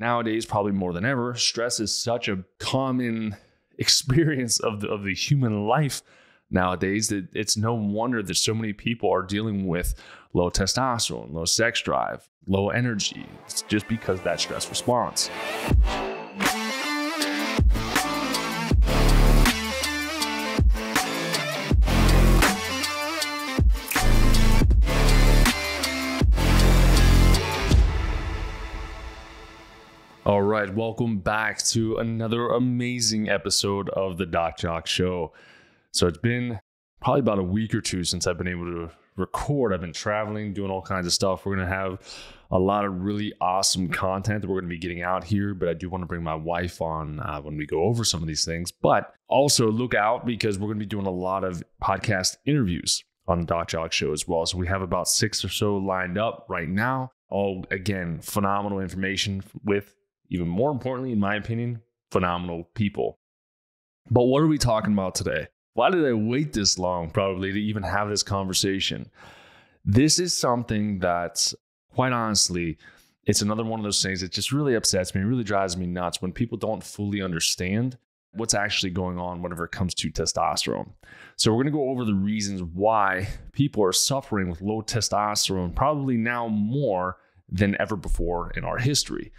Nowadays, probably more than ever, stress is such a common experience of the human life nowadays that it's no wonder that so many people are dealing with low testosterone, low sex drive, low energy. It's just because of that stress response. All right, welcome back to another amazing episode of the Doc Jacque Show. So it's been probably about a week or two since I've been able to record. I've been traveling, doing all kinds of stuff. We're going to have a lot of really awesome content that we're going to be getting out here, but I do want to bring my wife on when we go over some of these things. But also look out because we're going to be doing a lot of podcast interviews on the Doc Jacque Show as well. So we have about 6 or so lined up right now. All, again, phenomenal information with, even more importantly, in my opinion, phenomenal people. But what are we talking about today? Why did I wait this long, probably, to even have this conversation? This is something that, quite honestly, it's another one of those things that just really upsets me, really drives me nuts when people don't fully understand what's actually going on whenever it comes to testosterone. So we're going to go over the reasons why people are suffering with low testosterone, probably now more than ever before in our history.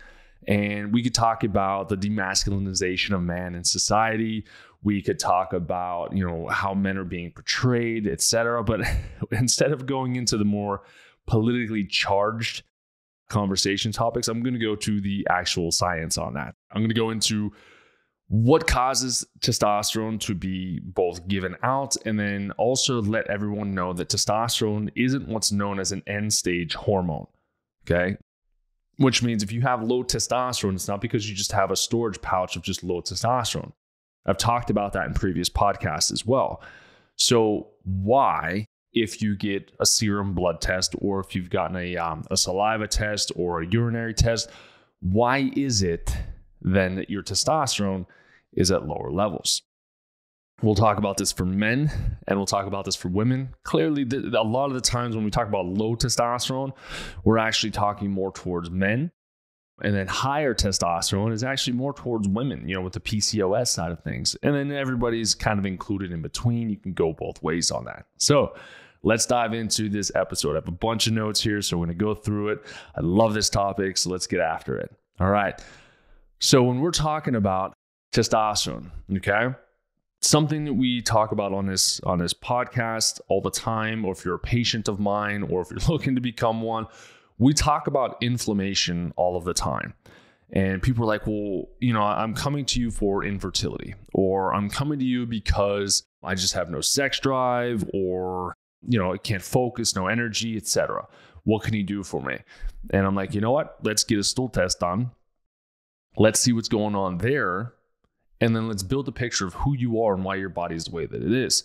And we could talk about the demasculinization of man in society. We could talk about, how men are being portrayed, etc. But instead of going into the more politically charged conversation topics, I'm going to go to the actual science on that. I'm going to go into what causes testosterone to be both given out, and then also let everyone know that testosterone isn't what's known as an end-stage hormone. Okay? Which means if you have low testosterone, it's not because you just have a storage pouch of just low testosterone. I've talked about that in previous podcasts as well. So why, if you get a serum blood test, or if you've gotten a saliva test or a urinary test, why is it then that your testosterone is at lower levels? We'll talk about this for men and we'll talk about this for women. Clearly, a lot of the times when we talk about low testosterone, we're actually talking more towards men. And then higher testosterone is actually more towards women, with the PCOS side of things. And then everybody's kind of included in between. You can go both ways on that. So let's dive into this episode. I have a bunch of notes here, so we're going to go through it. I love this topic, so let's get after it. All right. So when we're talking about testosterone, okay? Something that we talk about on this podcast all the time, or if you're a patient of mine, or if you're looking to become one, we talk about inflammation all of the time. And people are like, well, I'm coming to you for infertility, or I'm coming to you because I just have no sex drive, or, I can't focus, no energy, etc. What can you do for me? And I'm like, you know what? Let's get a stool test done. Let's see what's going on there. And then let's build a picture of who you are and why your body is the way that it is.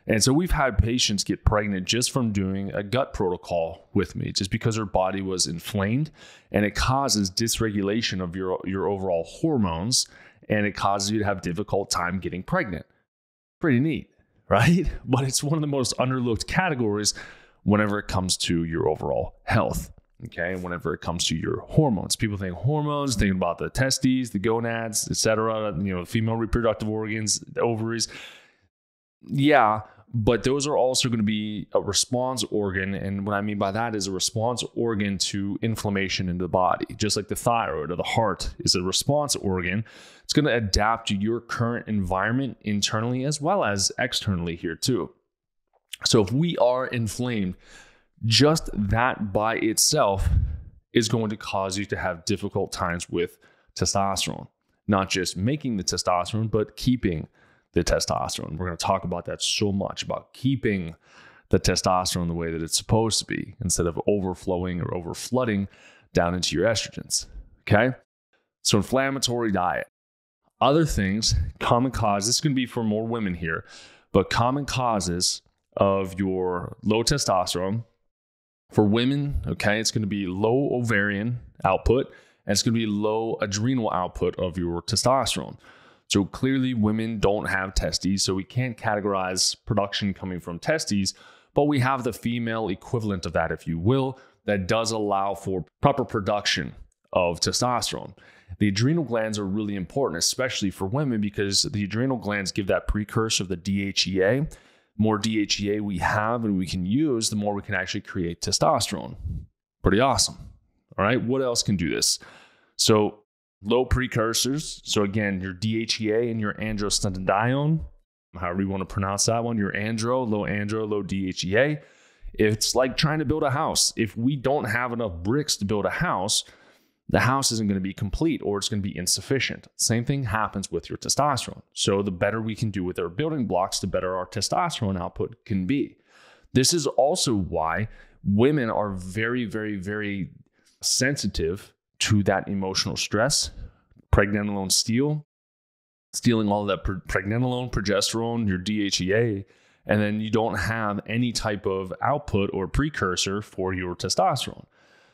And so we've had patients get pregnant just from doing a gut protocol with me, just because her body was inflamed, and it causes dysregulation of your overall hormones, and it causes you to have a difficult time getting pregnant. Pretty neat, right? But it's one of the most underlooked categories whenever it comes to your overall health. Okay, whenever it comes to your hormones, people think hormones, thinking about the testes, the gonads, etc. Female reproductive organs, the ovaries. Yeah, but those are also going to be a response organ, and what I mean by that is a response organ to inflammation in the body. Just like the thyroid or the heart is a response organ, it's going to adapt to your current environment internally as well as externally here too. So if we are inflamed, just that by itself is going to cause you to have difficult times with testosterone. Not just making the testosterone, but keeping the testosterone. We're going to talk about that so much, about keeping the testosterone the way that it's supposed to be, instead of overflowing or overflooding down into your estrogens. Okay? So inflammatory diet. Other things, common causes, this is going to be for more women here, but common causes of your low testosterone. For women, okay, it's going to be low ovarian output, and it's going to be low adrenal output of your testosterone. So clearly women don't have testes, so we can't categorize production coming from testes, but we have the female equivalent of that, if you will, that does allow for proper production of testosterone. The adrenal glands are really important, especially for women, because the adrenal glands give that precursor of the DHEA. More DHEA we have and we can use, the more we can actually create testosterone. Pretty awesome. All right, what else can do this? So low precursors. So again, your DHEA and your androstenedione, however you want to pronounce that one, your low DHEA. It's like trying to build a house. If we don't have enough bricks to build a house, the house isn't going to be complete, or it's going to be insufficient. Same thing happens with your testosterone. So the better we can do with our building blocks, the better our testosterone output can be. This is also why women are very, very, very sensitive to that emotional stress, pregnenolone stealing all of that pregnenolone, progesterone, your DHEA, and then you don't have any type of output or precursor for your testosterone.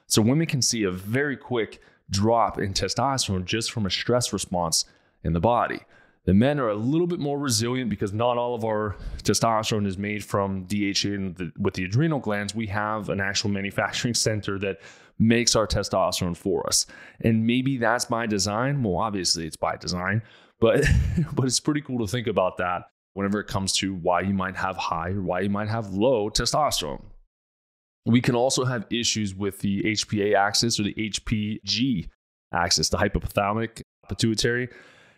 So women can see a very quick drop in testosterone just from a stress response in the body. The men are a little bit more resilient because not all of our testosterone is made from DHEA. And with the adrenal glands, we have an actual manufacturing center that makes our testosterone for us. And maybe that's by design. Well, obviously it's by design, but it's pretty cool to think about that whenever it comes to why you might have high or why you might have low testosterone. We can also have issues with the HPA axis or the HPG axis, the hypothalamic, pituitary,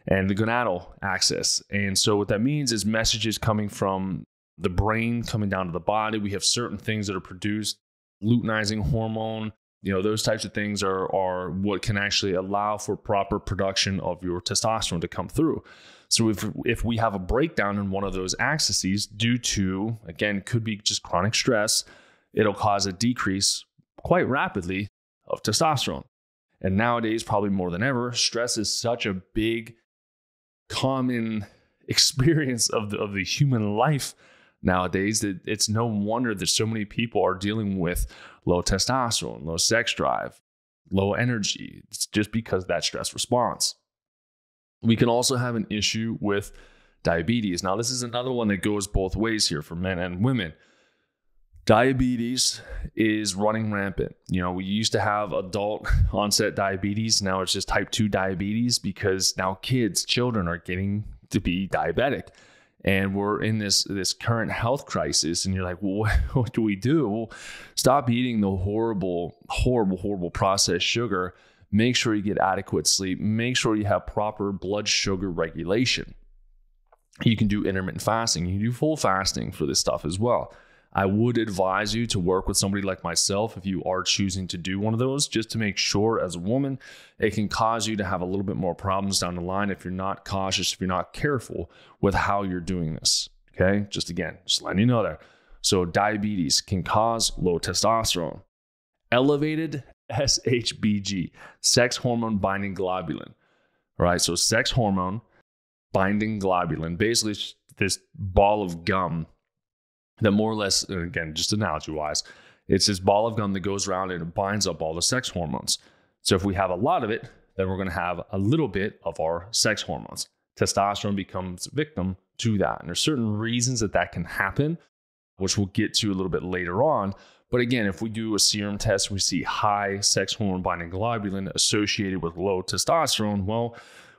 and the gonadal axis. And so what that means is messages coming from the brain coming down to the body. We have certain things that are produced, luteinizing hormone, those types of things are what can actually allow for proper production of your testosterone to come through. So if we have a breakdown in one of those axes due to, again, could be just chronic stress, it'll cause a decrease quite rapidly of testosterone. And nowadays, probably more than ever, stress is such a big, common experience of the human life nowadays that it's no wonder that so many people are dealing with low testosterone, low sex drive, low energy. It's just because of that stress response. We can also have an issue with diabetes. Now, this is another one that goes both ways here for men and women. Diabetes is running rampant. We used to have adult onset diabetes. Now it's just type 2 diabetes because now children are getting to be diabetic. And we're in this current health crisis. And you're like, well, what do we do? Well, stop eating the horrible processed sugar. Make sure you get adequate sleep. Make sure you have proper blood sugar regulation. You can do intermittent fasting. You can do full fasting for this stuff as well. I would advise you to work with somebody like myself if you are choosing to do one of those, just to make sure as a woman, it can cause you to have a little bit more problems down the line if you're not cautious, if you're not careful with how you're doing this. Okay. Just letting you know there. So diabetes can cause low testosterone, elevated SHBG, sex hormone binding globulin. All right. So sex hormone binding globulin, basically this ball of gum that more or less, again, just analogy wise, it's this ball of gum that goes around and it binds up all the sex hormones. So if we have a lot of it, then we're going to have a little bit of our sex hormones. Testosterone becomes victim to that. And there's certain reasons that can happen, which we'll get to a little bit later on. But again, if we do a serum test, we see high sex hormone binding globulin associated with low testosterone. Well,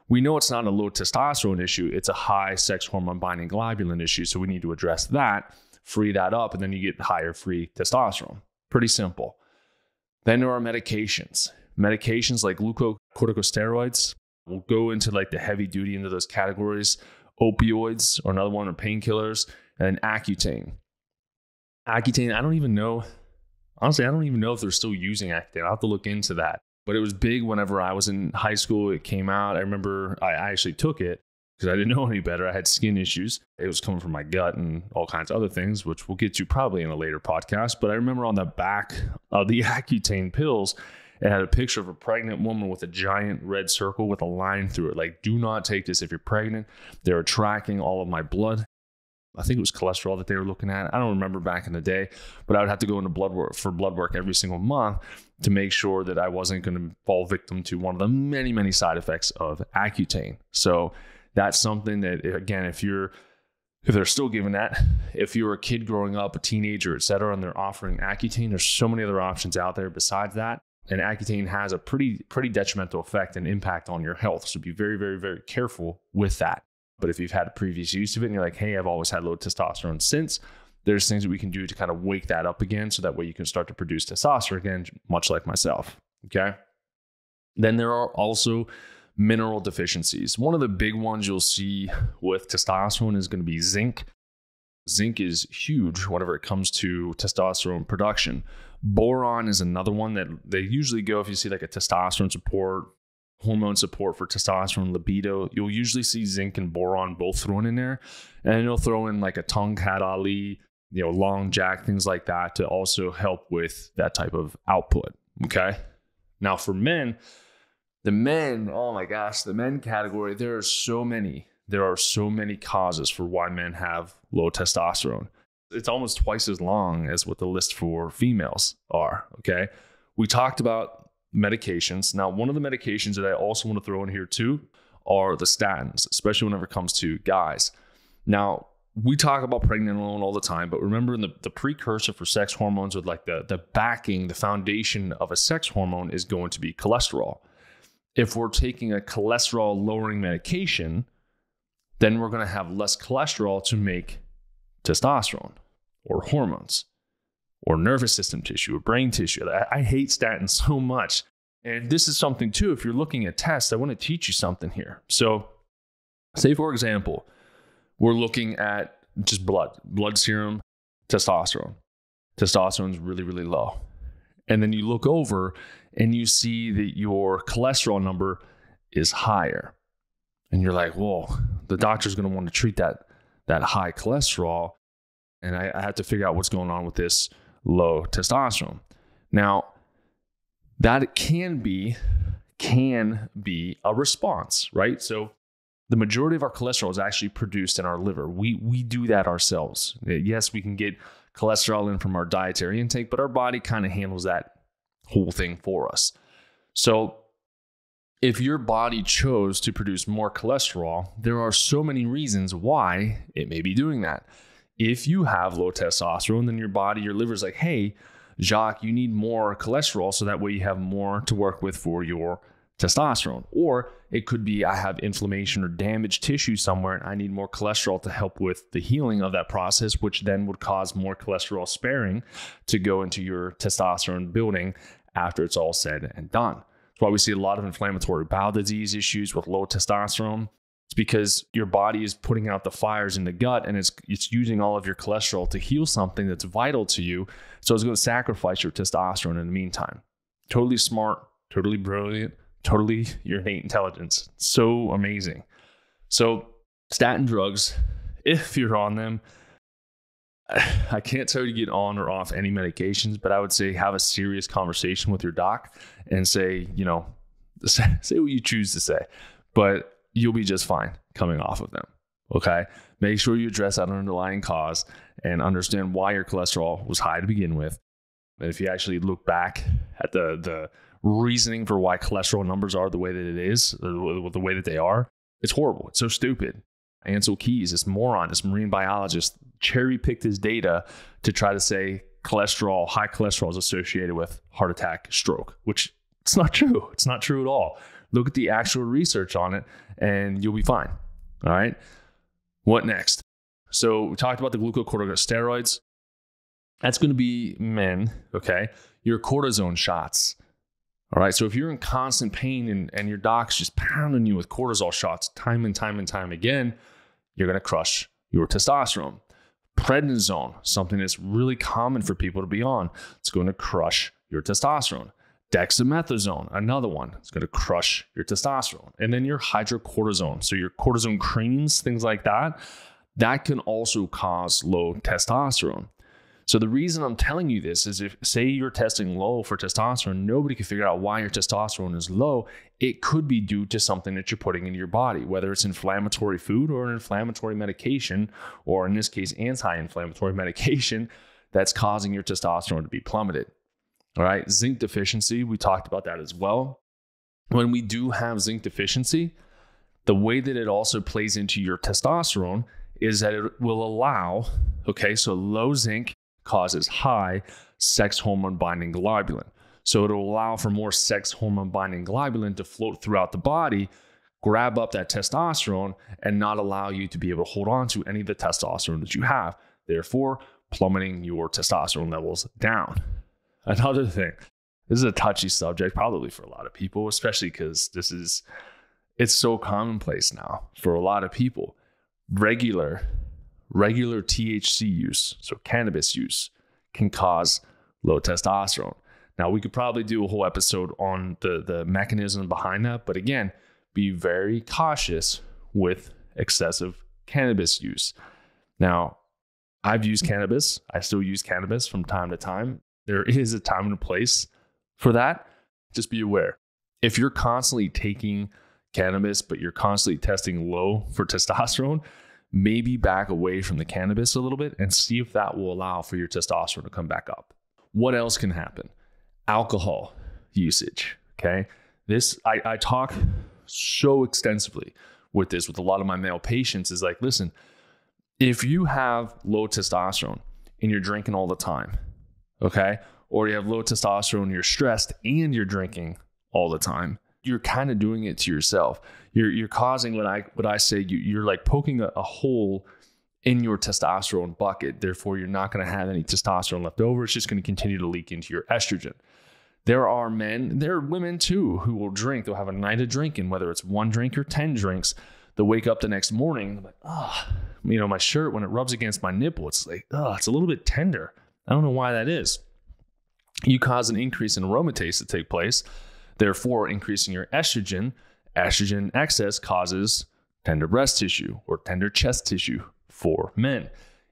we know it's not a low testosterone issue. It's a high sex hormone binding globulin issue. So we need to address that, free that up, and then you get higher free testosterone. Pretty simple. Then there are medications. Medications like glucocorticosteroids. We'll go into like the heavy duty into those categories. Opioids, or another one, are painkillers, and Accutane. Accutane, I don't even know if they're still using Accutane. I'll have to look into that. But it was big whenever I was in high school. It came out. I remember I actually took it because I didn't know any better. I had skin issues. It was coming from my gut and all kinds of other things, which we'll get to probably in a later podcast. But I remember on the back of the Accutane pills, it had a picture of a pregnant woman with a giant red circle with a line through it. Like, do not take this if you're pregnant. They were tracking all of my blood. I think it was cholesterol that they were looking at. I don't remember back in the day, but I would have to go into blood work every single month to make sure that I wasn't going to fall victim to one of the many, many side effects of Accutane. So that's something that, again, if they're still giving that, if you're a kid growing up, a teenager, et cetera, and they're offering Accutane, there's so many other options out there besides that. and Accutane has a pretty detrimental effect and impact on your health. So be very, very, very careful with that. But if you've had a previous use of it and you're like, hey, I've always had low testosterone since, there's things that we can do to kind of wake that up again so that way you can start to produce testosterone again, much like myself. Okay. Then there are also mineral deficiencies. One of the big ones you'll see with testosterone is going to be zinc. Zinc is huge whenever it comes to testosterone production. Boron is another one that they usually go, if you see like a testosterone support, hormone support for testosterone, libido, you'll usually see zinc and boron both thrown in there. And you'll throw in like a Tongkat Ali, long jack, things like that to also help with that type of output. Okay. Now for men, oh my gosh, the men category, there are so many causes for why men have low testosterone. It's almost twice as long as what the list for females are. Okay. We talked about medications. Now, one of the medications that I also want to throw in here too are the statins, especially whenever it comes to guys. Now, we talk about pregnenolone all the time, but remember the precursor for sex hormones, with like the backing, the foundation of a sex hormone is going to be cholesterol. If we're taking a cholesterol lowering medication, then we're going to have less cholesterol to make testosterone or hormones or nervous system tissue or brain tissue. I hate statins so much. And this is something too, if you're looking at tests, I want to teach you something here. So say, for example, we're looking at just blood serum, testosterone. Testosterone is really, really low. And then you look over and you see that your cholesterol number is higher. And you're like, whoa, the doctor's going to want to treat that high cholesterol. And I have to figure out what's going on with this low testosterone. Now, that can be a response, right? So the majority of our cholesterol is actually produced in our liver. We do that ourselves. Yes, we can get cholesterol in from our dietary intake, but our body kind of handles that whole thing for us. So if your body chose to produce more cholesterol, there are so many reasons why it may be doing that. If you have low testosterone, then your body, your liver's like, hey, Jacque, you need more cholesterol so that way you have more to work with for your testosterone. Or it could be, I have inflammation or damaged tissue somewhere and I need more cholesterol to help with the healing of that process, which then would cause more cholesterol sparing to go into your testosterone building after it's all said and done. That's why we see a lot of inflammatory bowel disease issues with low testosterone. It's because your body is putting out the fires in the gut and it's using all of your cholesterol to heal something that's vital to you. So it's going to sacrifice your testosterone in the meantime. Totally smart, totally brilliant, totally your innate intelligence. So amazing. So statin drugs, if you're on them, I can't tell you to get on or off any medications, but I would say have a serious conversation with your doc and say what you choose to say, but you'll be just fine coming off of them. Okay. Make sure you address that underlying cause and understand why your cholesterol was high to begin with. And if you actually look back at the reasoning for why cholesterol numbers are the way that it is, or the way that they are, it's horrible. It's so stupid. Ansel Keys, this moron, this marine biologist, cherry-picked his data to try to say high cholesterol is associated with heart attack, stroke, which it's not true. It's not true at all. Look at the actual research on it and you'll be fine. All right. What next? So we talked about the glucocorticosteroids. That's going to be men. Okay. Your cortisone shots. All right. So if you're in constant pain and your doc's just pounding you with cortisol shots time and time and time again, you're going to crush your testosterone. Prednisone, something that's really common for people to be on, it's going to crush your testosterone. Dexamethasone, another one, it's going to crush your testosterone. And then your hydrocortisone, so your cortisone creams, things like that, that can also cause low testosterone. So the reason I'm telling you this is if, say you're testing low for testosterone, nobody can figure out why your testosterone is low. It could be due to something that you're putting into your body, whether it's inflammatory food or an inflammatory medication, or in this case, anti-inflammatory medication that's causing your testosterone to be plummeted. All right. Zinc deficiency. We talked about that as well. When we do have zinc deficiency, the way that it also plays into your testosterone is that it will allow, so low zinc causes high sex hormone binding globulin. So it'll allow for more sex hormone binding globulin to float throughout the body, grab up that testosterone, and not allow you to be able to hold on to any of the testosterone that you have, therefore plummeting your testosterone levels down. Another thing, this is a touchy subject probably for a lot of people, especially because it's so commonplace now for a lot of people. Regular THC use, so cannabis use, can cause low testosterone. Now, we could probably do a whole episode on the mechanism behind that, but again, be very cautious with excessive cannabis use. Now, I've used cannabis. I still use cannabis from time to time. There is a time and a place for that. Just be aware. If you're constantly taking cannabis, but you're constantly testing low for testosterone, maybe back away from the cannabis a little bit and see if that will allow for your testosterone to come back up. What else can happen? Alcohol usage. Okay. I talk so extensively with this with a lot of my male patients is like, listen, if you have low testosterone and you're drinking all the time, okay, or you have low testosterone, you're stressed and you're drinking all the time, you're kind of doing it to yourself. You're causing what I say, you're like poking a hole in your testosterone bucket. Therefore, you're not going to have any testosterone left over. It's just going to continue to leak into your estrogen. There are men, there are women too, who will drink. They'll have a night of drinking, whether it's 1 drink or 10 drinks. They'll wake up the next morning, like, my shirt, when it rubs against my nipple, it's like, it's a little bit tender. I don't know why that is. You cause an increase in aromatase to take place, therefore increasing your estrogen. Estrogen excess causes tender breast tissue or tender chest tissue for men.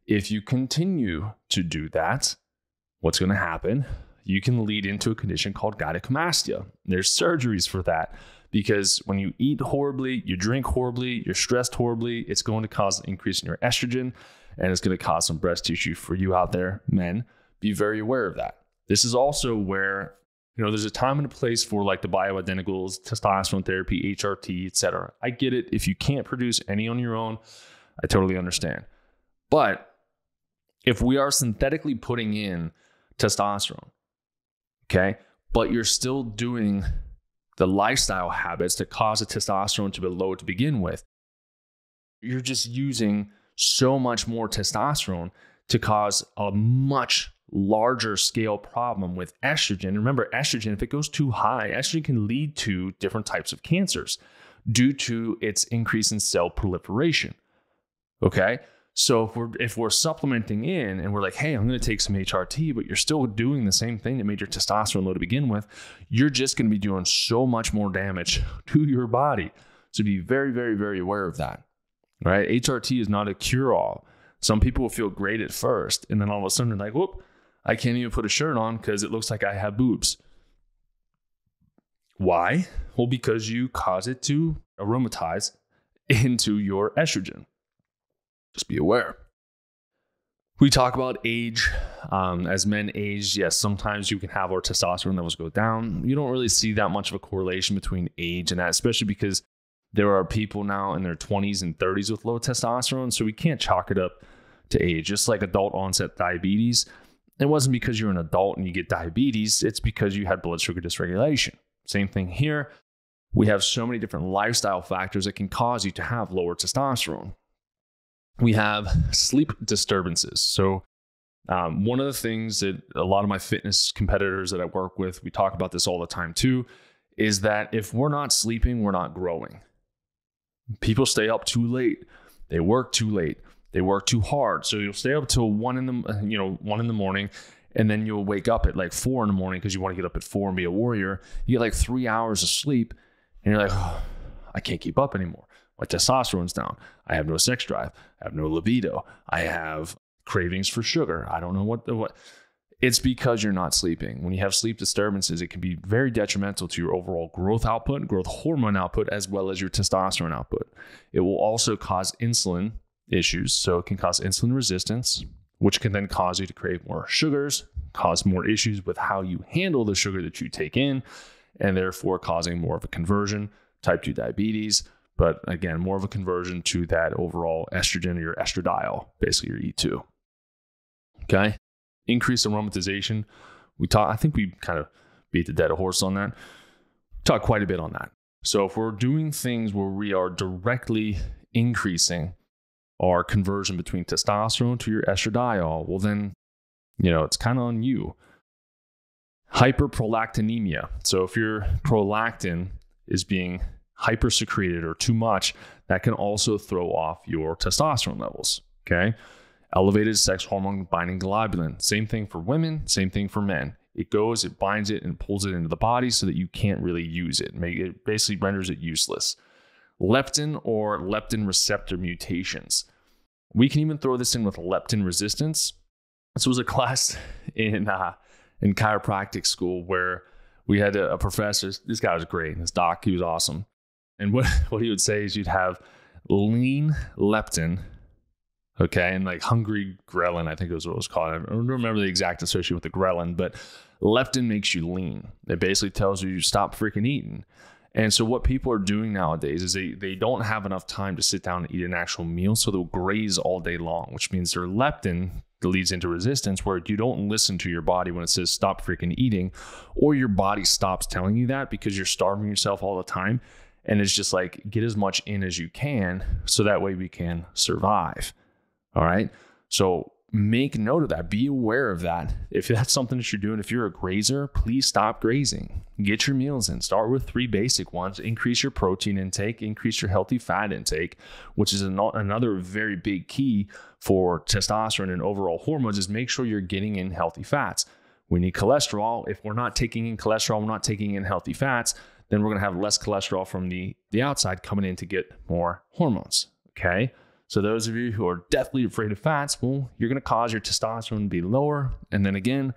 If you continue to do that, what's going to happen? You can lead into a condition called gynecomastia. There's surgeries for that because when you eat horribly, you drink horribly, you're stressed horribly, it's going to cause an increase in your estrogen and it's going to cause some breast tissue for you out there, men. Be very aware of that. This is also where, there's a time and a place for like the bioidenticals, testosterone therapy, HRT, etc. I get it. If you can't produce any on your own, I totally understand. But if we are synthetically putting in testosterone, okay, but you're still doing the lifestyle habits that cause the testosterone to be low to begin with, you're just using so much more testosterone to cause a much larger scale problem with estrogen. Remember, estrogen, if it goes too high, estrogen can lead to different types of cancers due to its increase in cell proliferation. Okay? So if we're supplementing in and we're like, hey, I'm going to take some HRT, but you're still doing the same thing that made your testosterone low to begin with, you're just going to be doing so much more damage to your body. So be very, very, very aware of that. Right? HRT is not a cure-all. Some people will feel great at first, and then all of a sudden they're like, whoop, I can't even put a shirt on because it looks like I have boobs. Why? Well, because you cause it to aromatize into your estrogen. Just be aware. We talk about age. As men age, yes, sometimes you can have our testosterone levels go down. You don't really see that much of a correlation between age and that, especially because there are people now in their 20s and 30s with low testosterone, so we can't chalk it up to age. Just like adult onset diabetes, it wasn't because you're an adult and you get diabetes, it's because you had blood sugar dysregulation. Same thing here. We have so many different lifestyle factors that can cause you to have lower testosterone. We have sleep disturbances. So one of the things that a lot of my fitness competitors that I work with, we talk about this all the time too, is that if we're not sleeping, we're not growing. People stay up too late. They work too late. They work too hard. So you'll stay up till 1 in the morning, and then you'll wake up at like 4 in the morning because you want to get up at 4 and be a warrior. You get like 3 hours of sleep and you're like, I can't keep up anymore. My testosterone's down. I have no sex drive. I have no libido. I have cravings for sugar. I don't know what. It's because you're not sleeping. When you have sleep disturbances, it can be very detrimental to your overall growth output, growth hormone output, as well as your testosterone output. It will also cause insulin issues. So it can cause insulin resistance, which can then cause you to crave more sugars, cause more issues with how you handle the sugar that you take in, and therefore causing more of a conversion, type 2 diabetes, but again, more of a conversion to that overall estrogen or your estradiol, basically your E2. Okay. Increased aromatization. I think we kind of beat the dead horse on that. Talk quite a bit on that. So if we're doing things where we are directly increasing our conversion between testosterone to your estradiol, well then, it's kind of on you. Hyperprolactinemia. So if your prolactin is being hypersecreted or too much, that can also throw off your testosterone levels. Okay. Elevated sex hormone binding globulin. Same thing for women, same thing for men. It goes, it binds it, and pulls it into the body so that you can't really use it. It basically renders it useless. Leptin or leptin receptor mutations. We can even throw this in with leptin resistance. This was a class in chiropractic school where we had a professor. This guy was great. This doc, he was awesome. And what he would say is you'd have lean leptin, okay, and like hungry ghrelin, I think was what it was called. I don't remember the exact association with the ghrelin, but leptin makes you lean. It basically tells you stop freaking eating. And so what people are doing nowadays is they don't have enough time to sit down and eat an actual meal, so they'll graze all day long, which means their leptin leads into resistance, where you don't listen to your body when it says stop freaking eating, or your body stops telling you that because you're starving yourself all the time. And it's just like, get as much in as you can so that way we can survive. All right. So make note of that. Be aware of that. If that's something that you're doing, if you're a grazer, please stop grazing. Get your meals in. Start with 3 basic ones. Increase your protein intake, increase your healthy fat intake, which is another very big key for testosterone and overall hormones, is make sure you're getting in healthy fats. We need cholesterol. If we're not taking in cholesterol, we're not taking in healthy fats, then we're going to have less cholesterol from the outside coming in to get more hormones. Okay. So those of you who are deathly afraid of fats, well, you're going to cause your testosterone to be lower. And then again,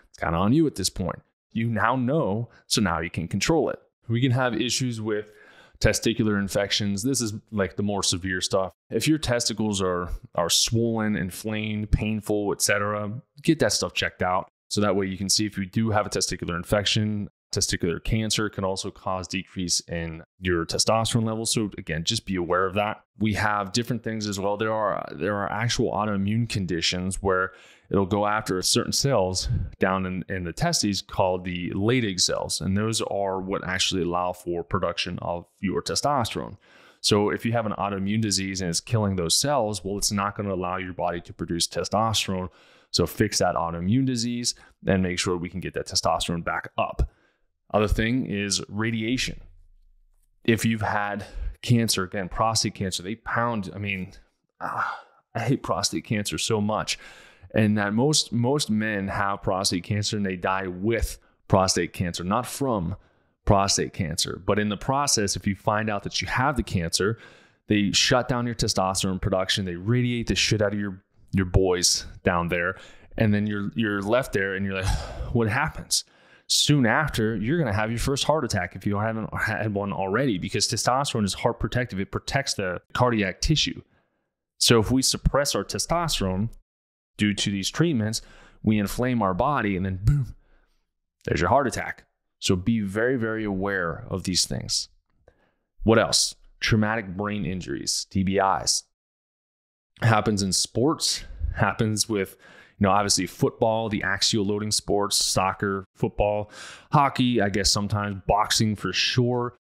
it's kind of on you at this point. You now know, so now you can control it. We can have issues with testicular infections. This is like the more severe stuff. If your testicles are swollen, inflamed, painful, etc., get that stuff checked out. So that way you can see if you do have a testicular infection. Testicular cancer can also cause decrease in your testosterone levels. So again, just be aware of that. We have different things as well. There are actual autoimmune conditions where it'll go after certain cells down in the testes called the Leydig cells. And those are what actually allow for production of your testosterone. So if you have an autoimmune disease and it's killing those cells, well, it's not going to allow your body to produce testosterone. So fix that autoimmune disease and make sure we can get that testosterone back up. Other thing is radiation. If you've had cancer, again, prostate cancer, they pound, I hate prostate cancer so much. And that most men have prostate cancer and they die with prostate cancer, not from prostate cancer. But in the process, if you find out that you have the cancer, they shut down your testosterone production. They radiate the shit out of your boys down there. And then you're left there and you're like, what happens? Soon after, you're going to have your first heart attack if you haven't had one already, because testosterone is heart protective. It protects the cardiac tissue. So if we suppress our testosterone due to these treatments, we inflame our body and then boom, there's your heart attack. So be very, very aware of these things. What else? Traumatic brain injuries, TBIs. Happens in sports, happens with obviously football, the axial loading sports, soccer, football, hockey, I guess sometimes boxing for sure.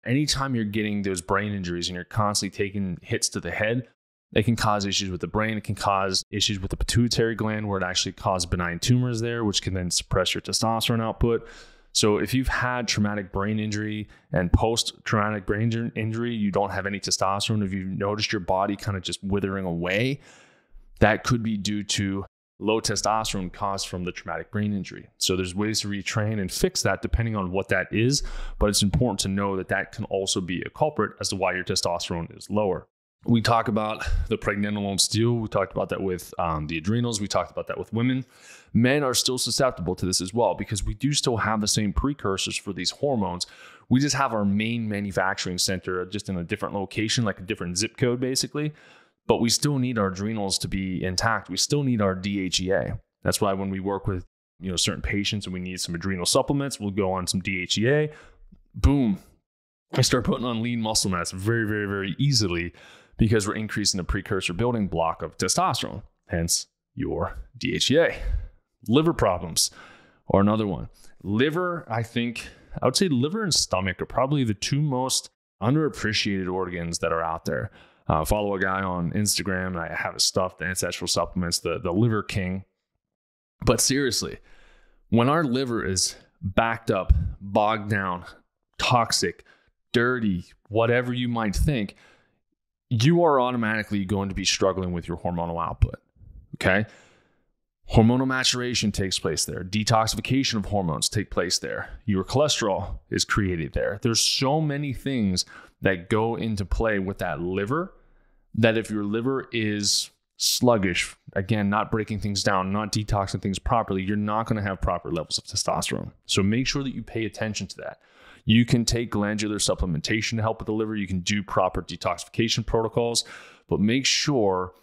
Anytime you're getting those brain injuries and you're constantly taking hits to the head, it can cause issues with the brain. It can cause issues with the pituitary gland where it actually causes benign tumors there, which can then suppress your testosterone output. So if you've had traumatic brain injury and post-traumatic brain injury, you don't have any testosterone, if you've noticed your body kind of just withering away, that could be due to low testosterone caused from the traumatic brain injury. So there's ways to retrain and fix that depending on what that is, but it's important to know that that can also be a culprit as to why your testosterone is lower. We talk about the pregnenolone steal. We talked about that with the adrenals. We talked about that with women. Men are still susceptible to this as well because we do still have the same precursors for these hormones. We just have our main manufacturing center just in a different location, like a different zip code basically. But we still need our adrenals to be intact. We still need our DHEA. That's why when we work with certain patients and we need some adrenal supplements, we'll go on some DHEA. Boom. I start putting on lean muscle mass very, very, very easily because we're increasing the precursor building block of testosterone, hence your DHEA. Liver problems. Or another one, liver. I would say liver and stomach are probably the two most underappreciated organs that are out there. Follow a guy on Instagram, and I have his stuff, the ancestral supplements, the liver king. But seriously, when our liver is backed up, bogged down, toxic, dirty, whatever you might think, you are automatically going to be struggling with your hormonal output. Okay? Hormonal maturation takes place there. Detoxification of hormones take place there. Your cholesterol is created there. There's so many things that go into play with that liver, that if your liver is sluggish, again, not breaking things down, not detoxing things properly, you're not going to have proper levels of testosterone. So make sure that you pay attention to that. You can take glandular supplementation to help with the liver. You can do proper detoxification protocols, but make sure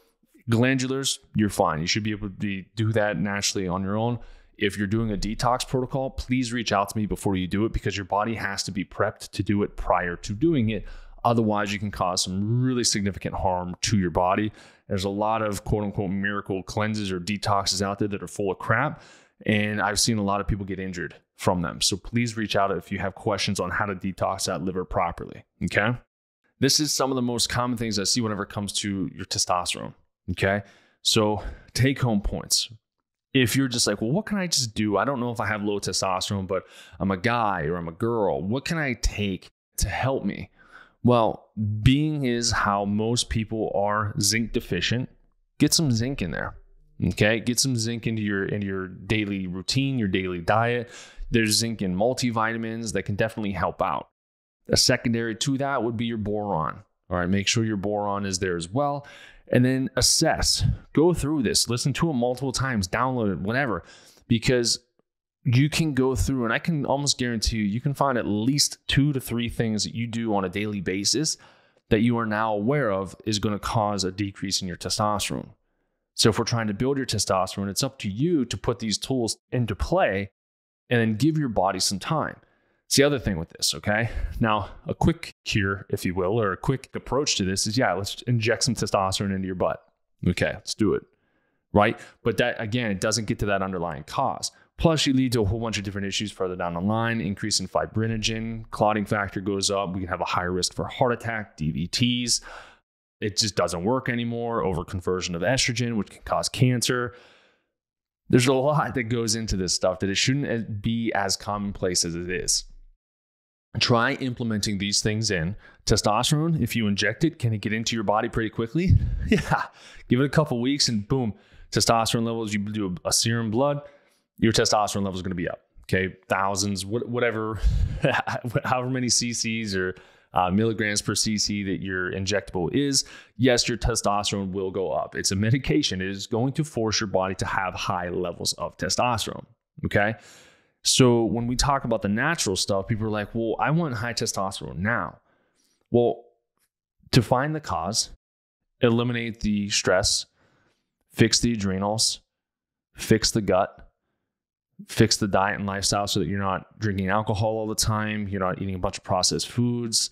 glandulars, you're fine. You should be able to do that naturally on your own. If you're doing a detox protocol, please reach out to me before you do it, because your body has to be prepped to do it prior to doing it. Otherwise, you can cause some really significant harm to your body. There's a lot of quote unquote miracle cleanses or detoxes out there that are full of crap. And I've seen a lot of people get injured from them. So please reach out if you have questions on how to detox that liver properly. Okay. This is some of the most common things I see whenever it comes to your testosterone. Okay. So take home points. If you're just like, well, what can I just do? I don't know if I have low testosterone, but I'm a guy or I'm a girl. What can I take to help me? Well, being is how most people are zinc deficient. Get some zinc in there. Okay. Get some zinc into your daily routine, your daily diet. There's zinc in multivitamins that can definitely help out. A secondary to that would be your boron. All right. Make sure your boron is there as well. And then assess, go through this, listen to it multiple times, download it, whatever, because you can go through, and I can almost guarantee you can find at least 2 to 3 things that you do on a daily basis that you are now aware of is going to cause a decrease in your testosterone. So if we're trying to build your testosterone, it's up to you to put these tools into play and then give your body some time. It's the other thing with this, okay? Now, a quick cure, if you will, or a quick approach to this is, let's inject some testosterone into your butt. Okay, let's do it, right? But that, again, it doesn't get to that underlying cause. Plus, you lead to a whole bunch of different issues further down the line. Increase in fibrinogen, clotting factor goes up. We can have a higher risk for heart attack, DVTs. It just doesn't work anymore. Overconversion of estrogen, which can cause cancer. There's a lot that goes into this stuff that it shouldn't be as commonplace as it is. Try implementing these things in. Testosterone, if you inject it, can it get into your body pretty quickly? Yeah. Give it a couple weeks and boom, testosterone levels, you do a serum blood, your testosterone level is going to be up. Okay. Thousands, whatever, however many cc's or milligrams per cc that your injectable is. Yes, your testosterone will go up. It's a medication. It is going to force your body to have high levels of testosterone. Okay. So when we talk about the natural stuff, people are like, well, I want high testosterone now. Well, to find the cause, eliminate the stress, fix the adrenals, fix the gut, fix the diet and lifestyle so that you're not drinking alcohol all the time, you're not eating a bunch of processed foods.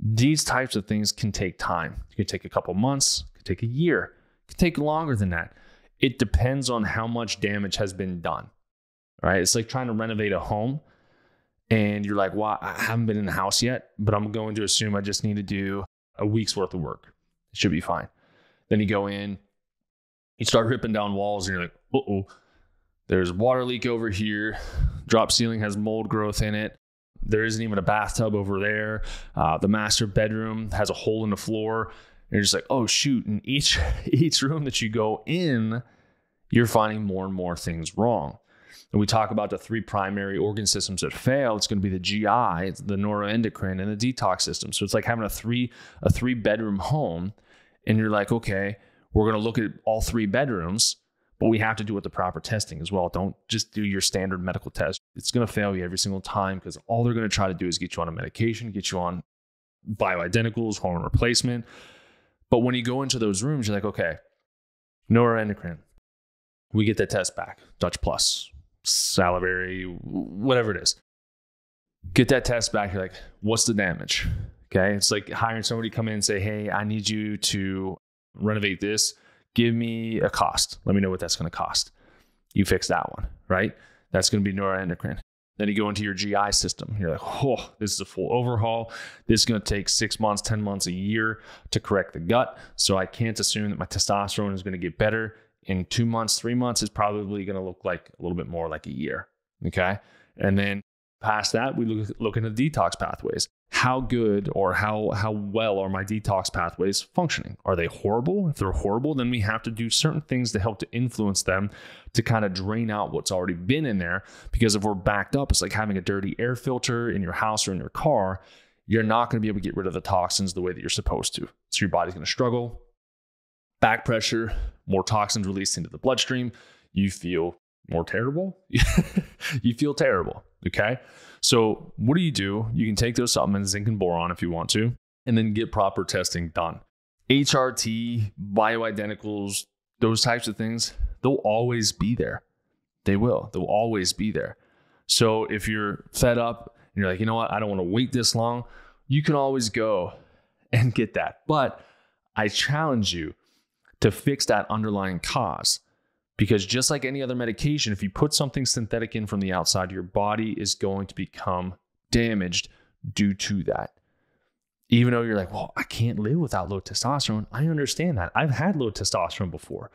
These types of things can take time. It can take a couple months, it can take a year, it can take longer than that. It depends on how much damage has been done. Right? It's like trying to renovate a home and you're like, well, I haven't been in the house yet, but I'm going to assume I just need to do a week's worth of work. It should be fine. Then you go in, you start ripping down walls and you're like, uh-oh, there's water leak over here. Drop ceiling has mold growth in it. There isn't even a bathtub over there. The master bedroom has a hole in the floor. And you're just like, oh shoot. And each room that you go in, you're finding more and more things wrong. And we talk about the 3 primary organ systems that fail. It's going to be the GI, it's the neuroendocrine, and the detox system. So it's like having a three bedroom home. And you're like, okay, we're going to look at all 3 bedrooms, but we have to do it the proper testing as well. Don't just do your standard medical test. It's going to fail you every single time because all they're going to try to do is get you on a medication, get you on bioidenticals, hormone replacement. But when you go into those rooms, you're like, okay, neuroendocrine, we get that test back, Dutch Plus, salivary, whatever it is. Get that test back. You're like, what's the damage? Okay. It's like hiring somebody to come in and say, hey, I need you to renovate this. Give me a cost. Let me know what that's going to cost. You fix that one, right? That's going to be neuroendocrine. Then you go into your GI system. You're like, oh, this is a full overhaul. This is going to take 6 months, 10 months, a year to correct the gut. So I can't assume that my testosterone is going to get better in 2 months, 3 months. Is probably going to look like a little bit more like a year. Okay. And then past that, we look into detox pathways. How good or how well are my detox pathways functioning? Are they horrible? If they're horrible, then we have to do certain things to help to influence them to kind of drain out what's already been in there. Because if we're backed up, it's like having a dirty air filter in your house or in your car. You're not going to be able to get rid of the toxins the way that you're supposed to. So your body's going to struggle. Back pressure, more toxins released into the bloodstream. You feel more terrible. You feel terrible. Okay. So what do? You can take those supplements, zinc and boron if you want to, and then get proper testing done. HRT, bioidenticals, those types of things, they'll always be there. They'll always be there. So if you're fed up and you're like, you know what, I don't want to wait this long, you can always go and get that. But I challenge you to fix that underlying cause. Because just like any other medication, if you put something synthetic in from the outside, your body is going to become damaged due to that. Even though you're like, well, I can't live without low testosterone. I understand that. I've had low testosterone before.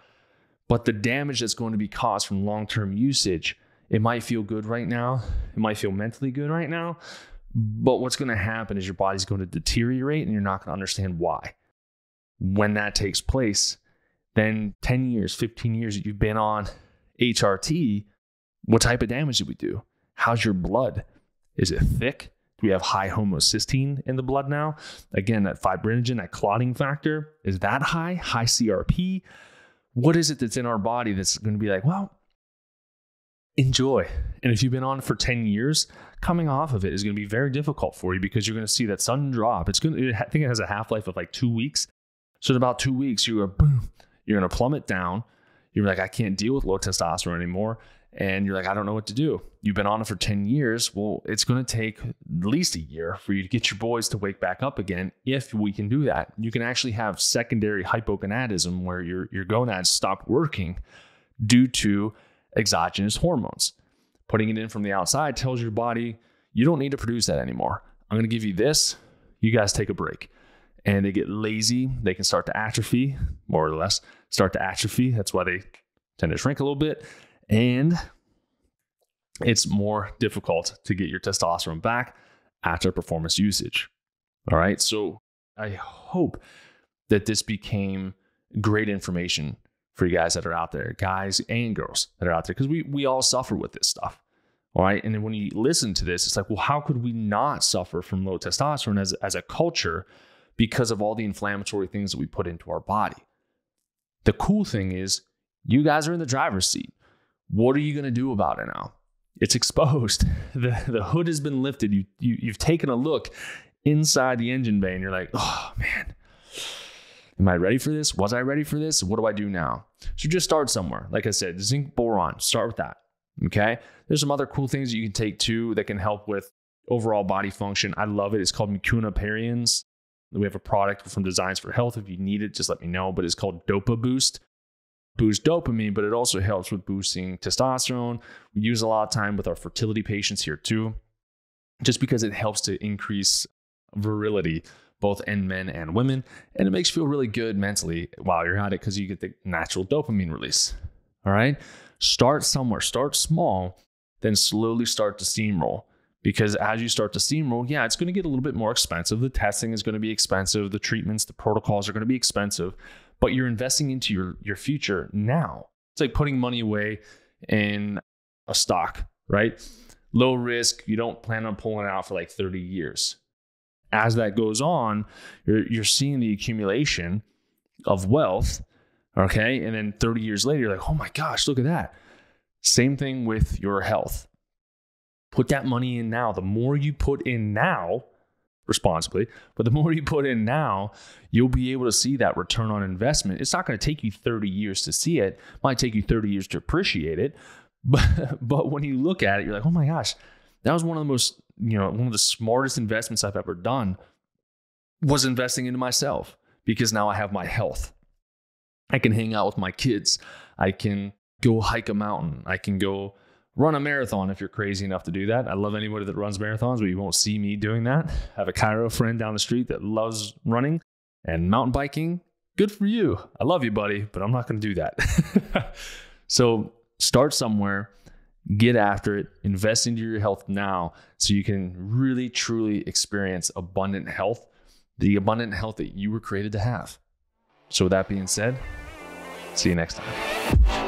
But the damage that's going to be caused from long-term usage, it might feel good right now. It might feel mentally good right now. But what's going to happen is your body's going to deteriorate and you're not going to understand why. When that takes place, then 10 years, 15 years that you've been on HRT, what type of damage did we do? How's your blood? Is it thick? Do we have high homocysteine in the blood now? Again, that fibrinogen, that clotting factor, is that high? High CRP? What is it that's in our body that's going to be like, well, enjoy. And if you've been on for 10 years, coming off of it is going to be very difficult for you because you're going to see that sudden drop. I think it has a half-life of like 2 weeks. So in about 2 weeks, you're boom. You're going to plummet down. You're like, I can't deal with low testosterone anymore. And you're like, I don't know what to do. You've been on it for 10 years. Well, it's going to take at least a year for you to get your boys to wake back up again. If we can do that, you can actually have secondary hypogonadism where your gonads stop working due to exogenous hormones. Putting it in from the outside tells your body, you don't need to produce that anymore. I'm going to give you this. You guys take a break. And they get lazy. They can start to atrophy, more or less, start to atrophy. That's why they tend to shrink a little bit. And it's more difficult to get your testosterone back after performance usage. All right. So I hope that this became great information for you guys that are out there, guys and girls that are out there, because we all suffer with this stuff. All right. And then when you listen to this, it's like, well, how could we not suffer from low testosterone as a culture? Because of all the inflammatory things that we put into our body. The cool thing is you guys are in the driver's seat. What are you going to do about it now? It's exposed. The hood has been lifted. You've taken a look inside the engine bay and you're like, oh man, am I ready for this? Was I ready for this? What do I do now? So just start somewhere. Like I said, zinc boron, start with that. Okay. There's some other cool things that you can take too that can help with overall body function. I love it. It's called Mucuna Parians. We have a product from Designs for Health. If you need it, just let me know. But it's called Dopa Boost. Boost dopamine, but it also helps with boosting testosterone. We use a lot of time with our fertility patients here too, just because it helps to increase virility, both in men and women. And it makes you feel really good mentally while you're at it because you get the natural dopamine release. All right. Start somewhere. Start small, then slowly start to steamroll. Because as you start to steamroll, yeah, it's going to get a little bit more expensive. The testing is going to be expensive. The treatments, the protocols are going to be expensive. But you're investing into your future now. It's like putting money away in a stock, right? Low risk. You don't plan on pulling it out for like 30 years. As that goes on, you're seeing the accumulation of wealth, okay? And then 30 years later, you're like, oh my gosh, look at that. Same thing with your health. Put that money in now. The more you put in now, responsibly, but the more you put in now, you'll be able to see that return on investment. It's not going to take you 30 years to see it. It might take you 30 years to appreciate it. But when you look at it, you're like, oh my gosh, that was one of the most, one of the smartest investments I've ever done was investing into myself, because now I have my health. I can hang out with my kids. I can go hike a mountain. I can go Run a marathon if you're crazy enough to do that. I love anybody that runs marathons, but you won't see me doing that. I have a chiro friend down the street that loves running and mountain biking. Good for you. I love you, buddy, but I'm not going to do that. So start somewhere, get after it, invest into your health now so you can really, truly experience abundant health, the abundant health that you were created to have. So with that being said, see you next time.